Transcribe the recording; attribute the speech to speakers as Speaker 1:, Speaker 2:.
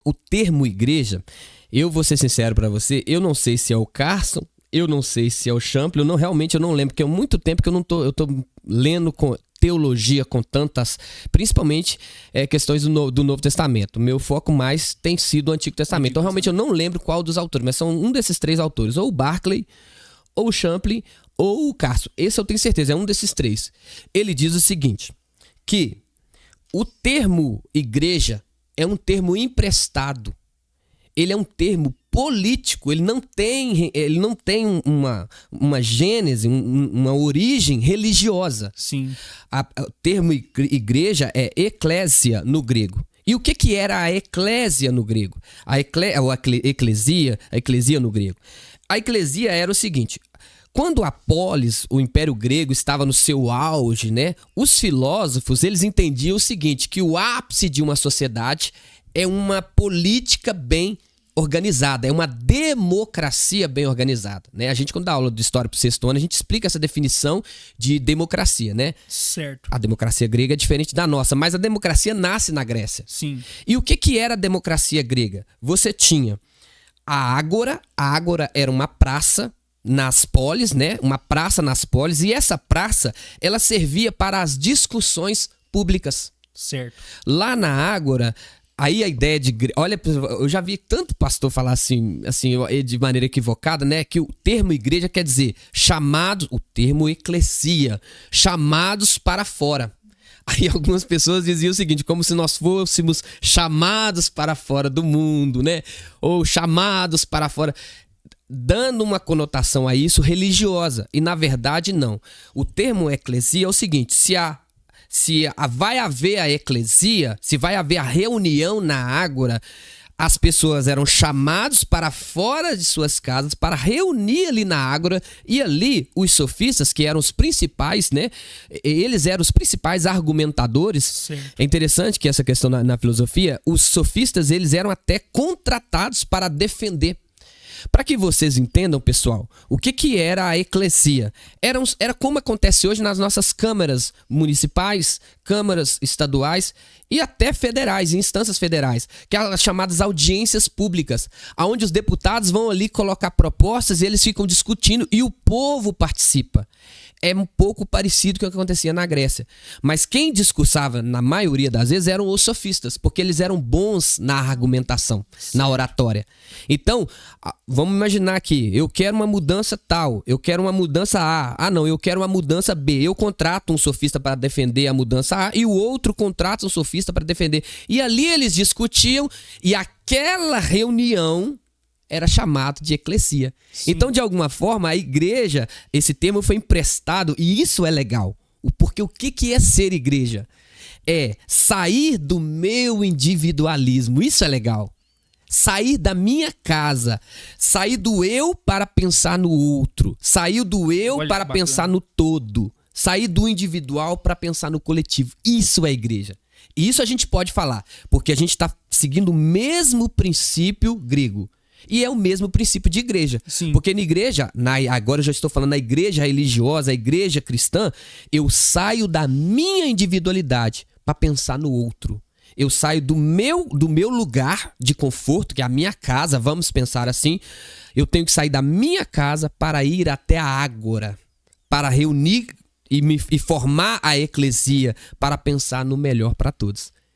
Speaker 1: O termo igreja, eu vou ser sincero para você, eu não sei se é o Carson, eu não sei se é o Champlin, realmente eu não lembro, porque há muito tempo que eu tô lendo com teologia com tantas, principalmente questões do Novo Testamento. Meu foco mais tem sido o Antigo Testamento. Então realmente eu não lembro qual dos autores, mas são um desses três autores, ou o Barclay, ou o Champlin, ou o Carson. Esse eu tenho certeza, é um desses três. Ele diz o seguinte, que o termo igreja é um termo emprestado. Ele é um termo político, ele não tem uma gênese, uma origem religiosa.
Speaker 2: Sim.
Speaker 1: O termo igreja é eclésia no grego. E o que era a eclésia no grego? A eclesia no grego. A eclesia era o seguinte: quando a polis, o Império Grego, estava no seu auge, né, os filósofos eles entendiam o seguinte, que o ápice de uma sociedade é uma política bem organizada, é uma democracia bem organizada, né? A gente, quando dá aula de história para o sexto ano, a gente explica essa definição de democracia, né?
Speaker 2: Certo.
Speaker 1: A democracia grega é diferente da nossa, mas a democracia nasce na Grécia.
Speaker 2: Sim.
Speaker 1: E o que era a democracia grega? Você tinha a ágora era uma praça nas polis, né? Uma praça nas polis, e essa praça, ela servia para as discussões públicas.
Speaker 2: Certo.
Speaker 1: Lá na ágora, aí a ideia de... Olha, eu já vi tanto pastor falar assim de maneira equivocada, né? Que o termo igreja quer dizer chamados, o termo eclesia, chamados para fora. Aí algumas pessoas diziam o seguinte, como se nós fôssemos chamados para fora do mundo, né? Ou chamados para fora, dando uma conotação a isso religiosa. E na verdade não. O termo eclesia é o seguinte, vai haver a eclesia, se vai haver a reunião na ágora, as pessoas eram chamadas para fora de suas casas para reunir ali na ágora, e ali os sofistas, que eram os principais, né? Eles eram os principais argumentadores.
Speaker 2: Certo.
Speaker 1: É interessante que essa questão na filosofia, os sofistas eles eram até contratados para defender. Para que vocês entendam, pessoal, o que era a eclesia? Era como acontece hoje nas nossas câmaras municipais, câmaras estaduais e até federais, instâncias federais, que são as chamadas audiências públicas, onde os deputados vão ali colocar propostas e eles ficam discutindo e o povo participa. É um pouco parecido com o que acontecia na Grécia. Mas quem discursava, na maioria das vezes, eram os sofistas, porque eles eram bons na argumentação, na oratória. Então, vamos imaginar aqui, eu quero uma mudança tal, eu quero uma mudança A. Ah, não, eu quero uma mudança B. Eu contrato um sofista para defender a mudança A e o outro contrata um sofista para defender. E ali eles discutiam e aquela reunião era chamado de eclesia. Sim. Então, de alguma forma, a igreja, esse termo foi emprestado, e isso é legal. Porque o que é ser igreja? É sair do meu individualismo. Isso é legal. Sair da minha casa, sair do eu para pensar no outro, sair do eu para pensar no todo, sair do individual para pensar no coletivo. Isso é igreja. E isso a gente pode falar, porque a gente está seguindo o mesmo princípio grego. E é o mesmo princípio de igreja.
Speaker 2: Sim.
Speaker 1: Porque na igreja, agora eu já estou falando na igreja religiosa, a igreja cristã, eu saio da minha individualidade para pensar no outro. Eu saio do meu lugar de conforto, que é a minha casa, vamos pensar assim. Eu tenho que sair da minha casa para ir até a ágora, para reunir e formar a eclesia, para pensar no melhor para todos.